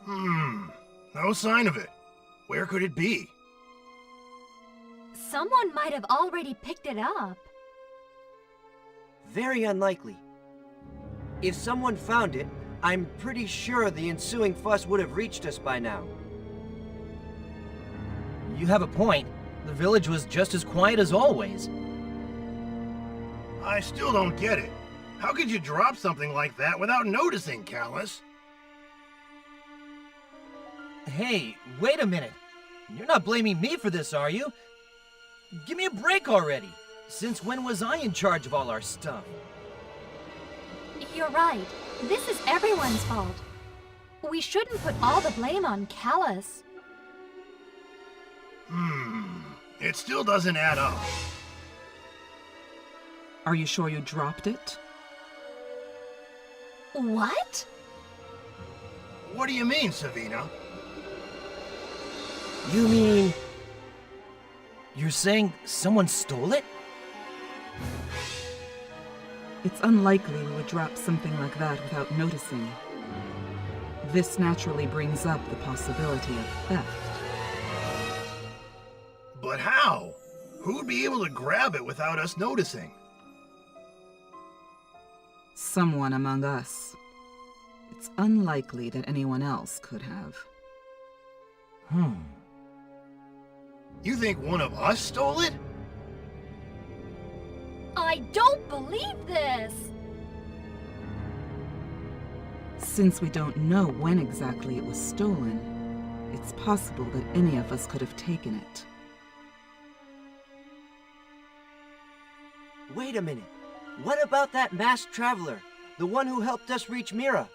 No sign of it. Where could it be? Someone might have already picked it up. Very unlikely. If someone found it, I'm pretty sure the ensuing fuss would have reached us by now. You have a point. The village was just as quiet as always. I still don't get it. How could you drop something like that without noticing, Callus? Hey, wait a minute. You're not blaming me for this, are you? Give me a break already. Since when was I in charge of all our stuff? You're right. This is everyone's fault. We shouldn't put all the blame on Callus. It still doesn't add up. Are you sure you dropped it? What? What do you mean, Savina? You mean... You're saying someone stole it? It's unlikely we would drop something like that without noticing. This naturally brings up the possibility of theft. But how? Who'd be able to grab it without us noticing? Someone among us. It's unlikely that anyone else could have. You think one of us stole it? I don't believe this! Since we don't know when exactly it was stolen, it's possible that any of us could have taken it. Wait a minute. What about that masked traveler? The one who helped us reach Mira?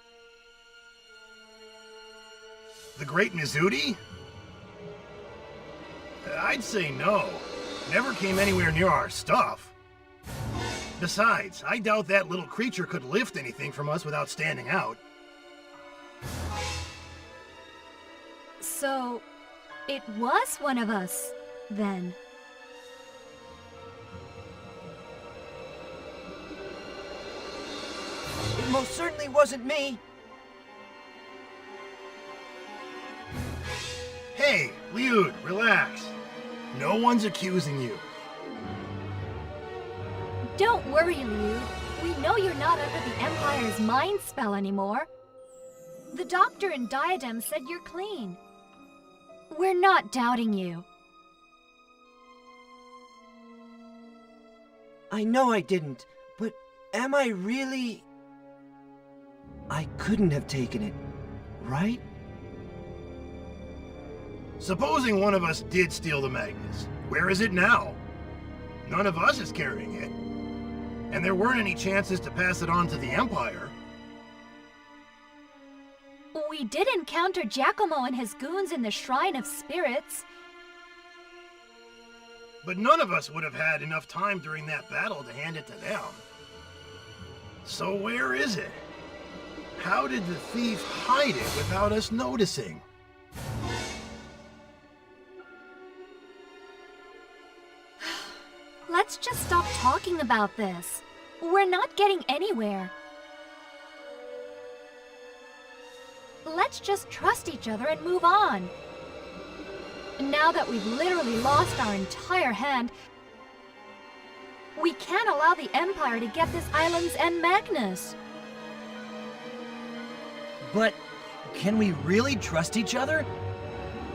The Great Mizuti? I'd say no. Never came anywhere near our stuff. Besides, I doubt that little creature could lift anything from us without standing out. So, it was one of us, then. It most certainly wasn't me. Hey, Liud, relax. No one's accusing you. Don't worry, Liu. We know you're not under the Empire's mind spell anymore. The doctor and Diadem said you're clean. We're not doubting you. I know I didn't, but am I really... I couldn't have taken it, right? Supposing one of us did steal the Magnus, where is it now? None of us is carrying it. And there weren't any chances to pass it on to the Empire. We did encounter Giacomo and his goons in the Shrine of Spirits. But none of us would have had enough time during that battle to hand it to them. So where is it? How did the thief hide it without us noticing? Let's just stop talking about this. We're not getting anywhere. Let's just trust each other and move on. Now that we've literally lost our entire hand, we can't allow the Empire to get this island's End Magnus. But can we really trust each other?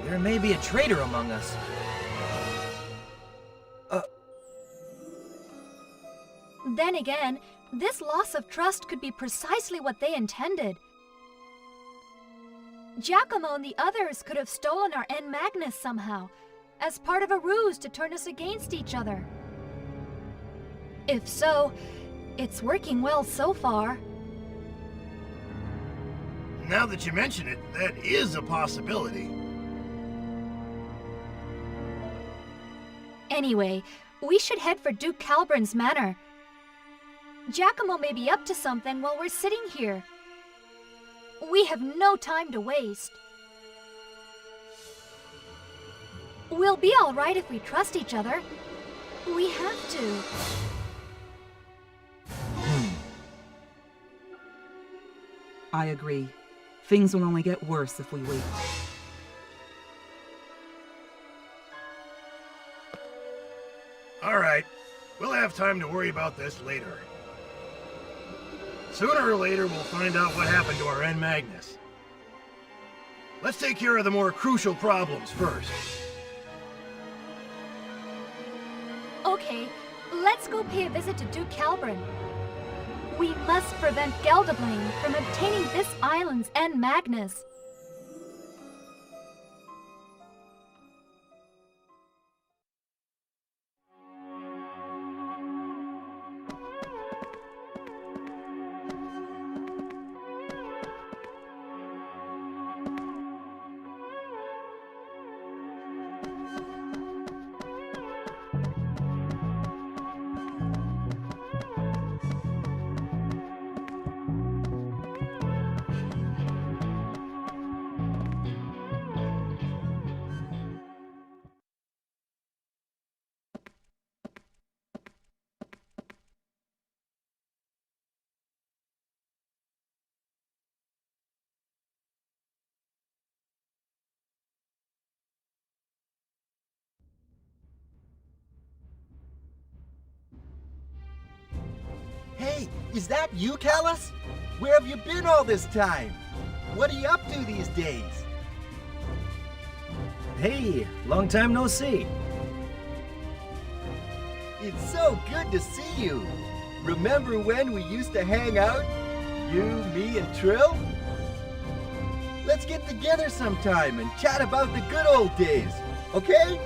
There may be a traitor among us. Then again, this loss of trust could be precisely what they intended. Giacomo and the others could have stolen our End Magnus somehow, as part of a ruse to turn us against each other. If so, it's working well so far. Now that you mention it, that is a possibility. Anyway, we should head for Duke Calburn's manor. Giacomo may be up to something while we're sitting here. We have no time to waste. We'll be all right if we trust each other. We have to. I agree. Things will only get worse if we wait. All right, we'll have time to worry about this later. Sooner or later, we'll find out what happened to our End Magnus. Let's take care of the more crucial problems first. Okay, let's go pay a visit to Duke Calbrin. We must prevent Gelderblane from obtaining this island's End Magnus. Hey, is that you, Callus? Where have you been all this time? What are you up to these days? Hey, long time no see. It's so good to see you. Remember when we used to hang out? You, me, and Trill? Let's get together sometime and chat about the good old days, okay?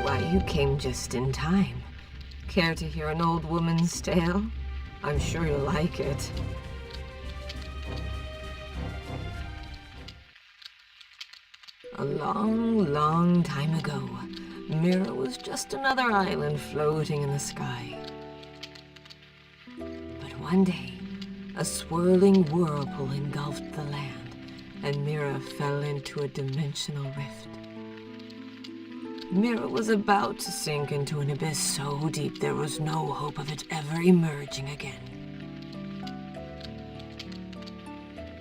Why, you came just in time. Care to hear an old woman's tale? I'm sure you'll like it. A long, long time ago, Mira was just another island floating in the sky. But one day, a swirling whirlpool engulfed the land, and Mira fell into a dimensional rift. Mira was about to sink into an abyss so deep there was no hope of it ever emerging again.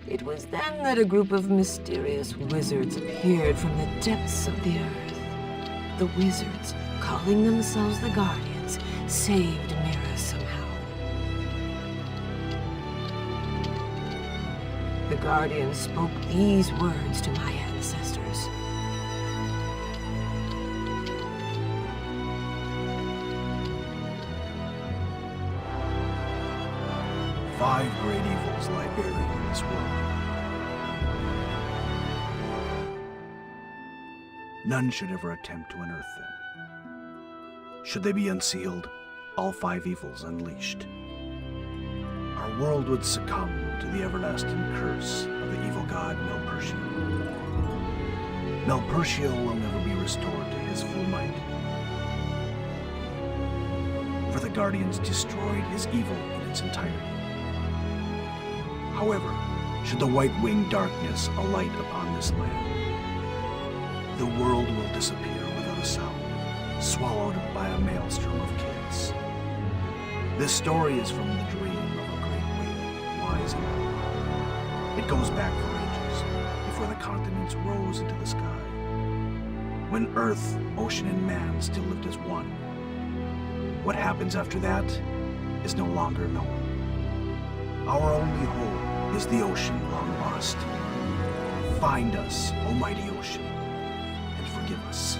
It was then that a group of mysterious wizards appeared from the depths of the earth. The wizards, calling themselves the Guardians, saved Mira somehow. The Guardians spoke these words to my ancestors. Five great evils lie buried in this world. None should ever attempt to unearth them. Should they be unsealed, all five evils unleashed, our world would succumb to the everlasting curse of the evil god Melpertio. Melpertio will never be restored to his full might, for the Guardians destroyed his evil in its entirety. However, should the white-winged darkness alight upon this land, the world will disappear without a sound, swallowed by a maelstrom of chaos. This story is from the dream of a great whale, wise and old. It goes back for ages, before the continents rose into the sky, when earth, ocean, and man still lived as one. What happens after that is no longer known. Our only hope is the ocean long lost. Find us, O mighty ocean, and forgive us.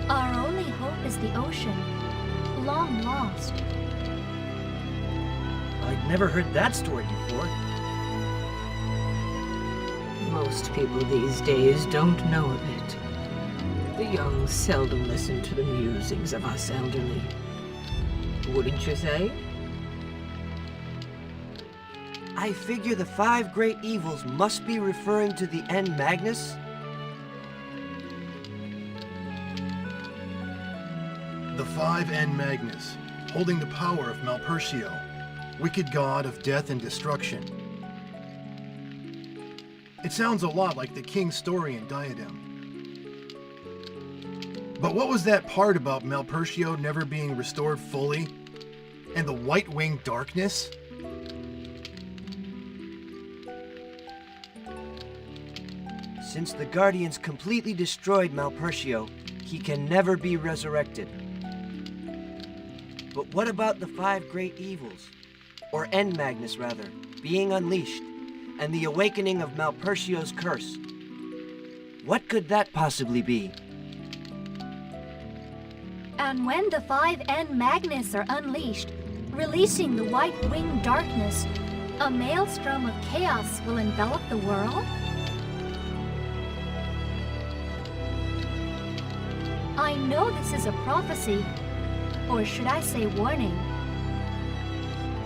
Our only hope is the ocean, long lost. I'd never heard that story before. Most people these days don't know of it. The young seldom listen to the musings of us elderly. Wouldn't you say? I figure the five great evils must be referring to the End Magnus? The five End Magnus, holding the power of Melpertio, wicked god of death and destruction. It sounds a lot like the king's story in Diadem. But what was that part about Melpertio never being restored fully? And the white-winged darkness? Since the Guardians completely destroyed Melpertio, he can never be resurrected. But what about the five great evils, or End Magnus rather, being unleashed, and the awakening of Melpertio's curse? What could that possibly be? And when the five End Magnus are unleashed, releasing the white-winged darkness, a maelstrom of chaos will envelop the world? I know this is a prophecy, or should I say warning,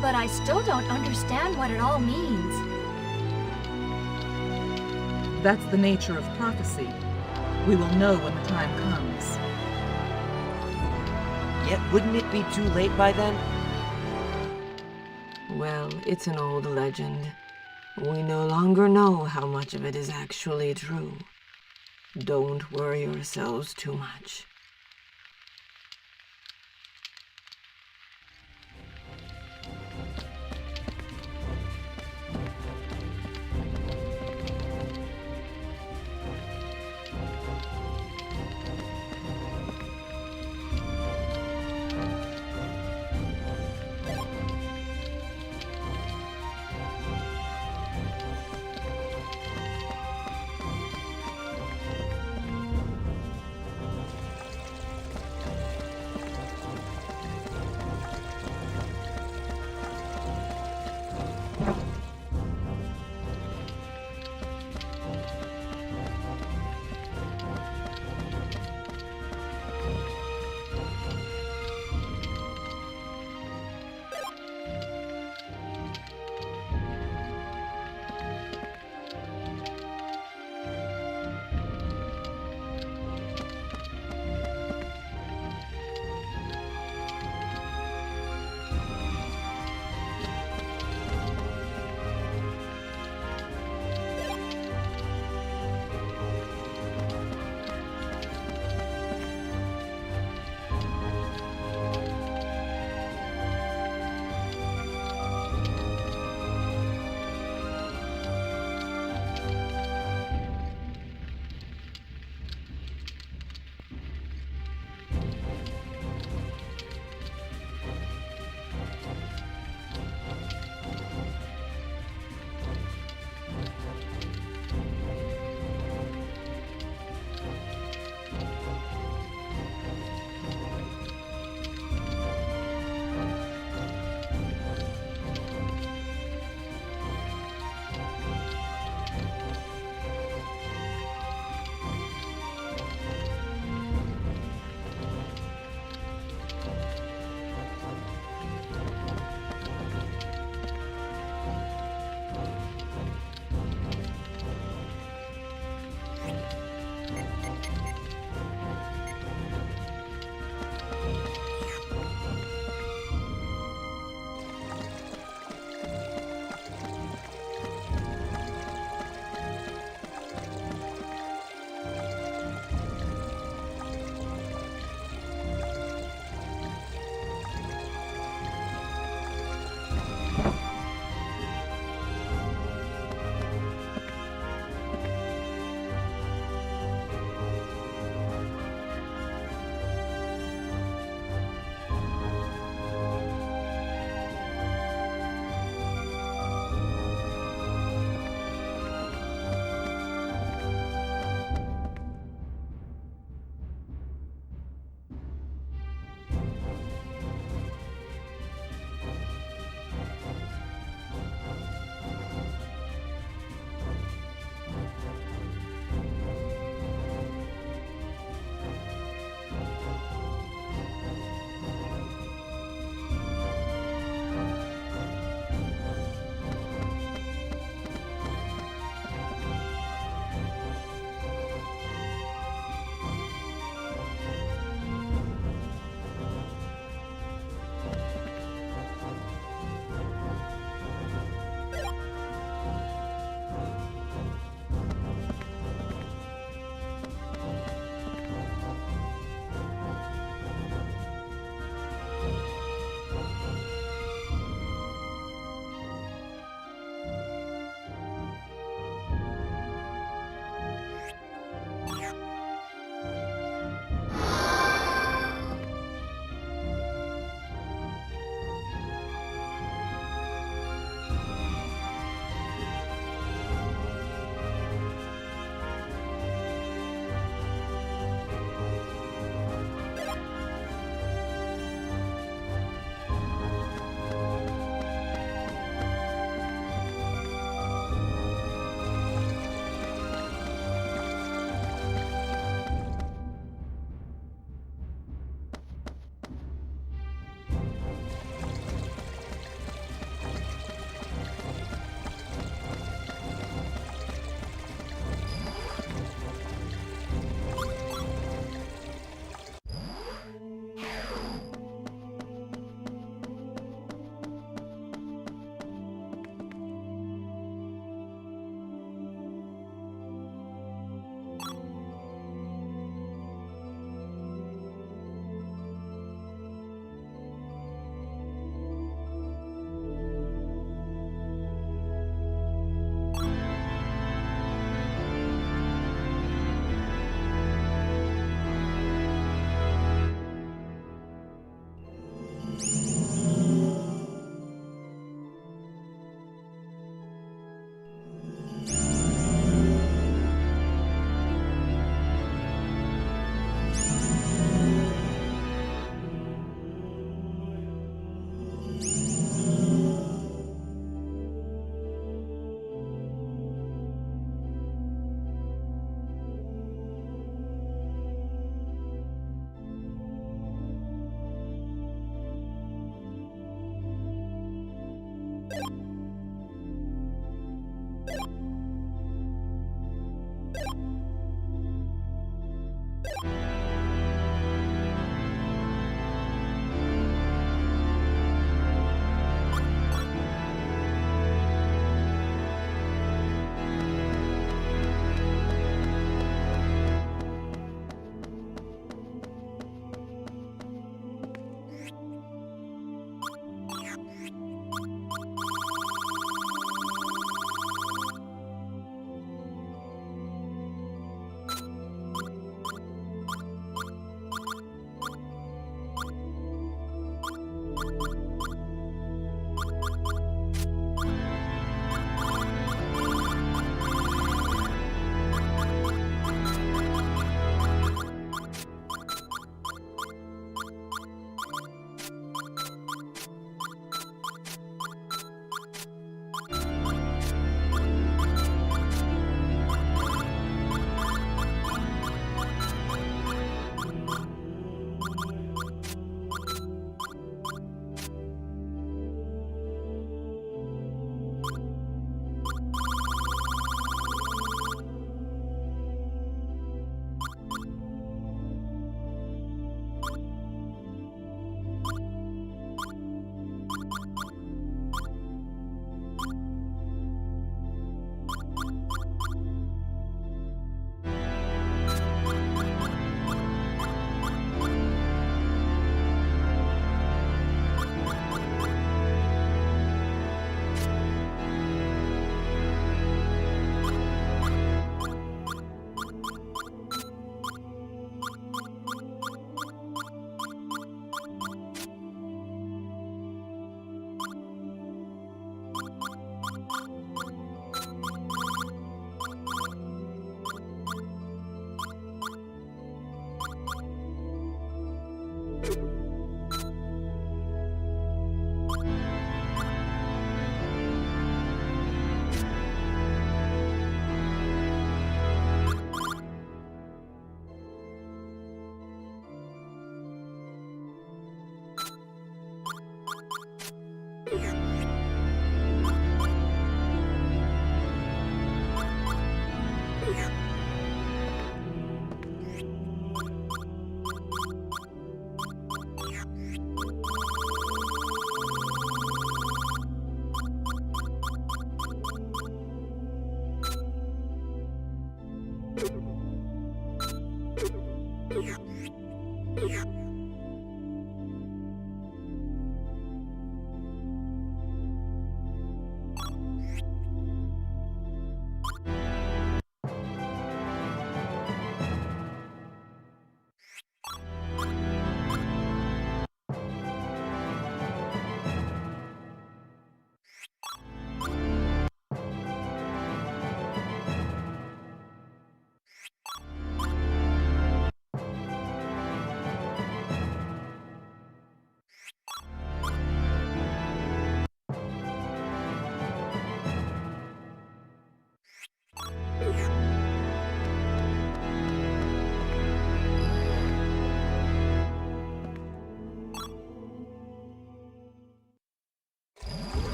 but I still don't understand what it all means. That's the nature of prophecy. We will know when the time comes. Yet wouldn't it be too late by then? Well, it's an old legend. We no longer know how much of it is actually true. Don't worry yourselves too much.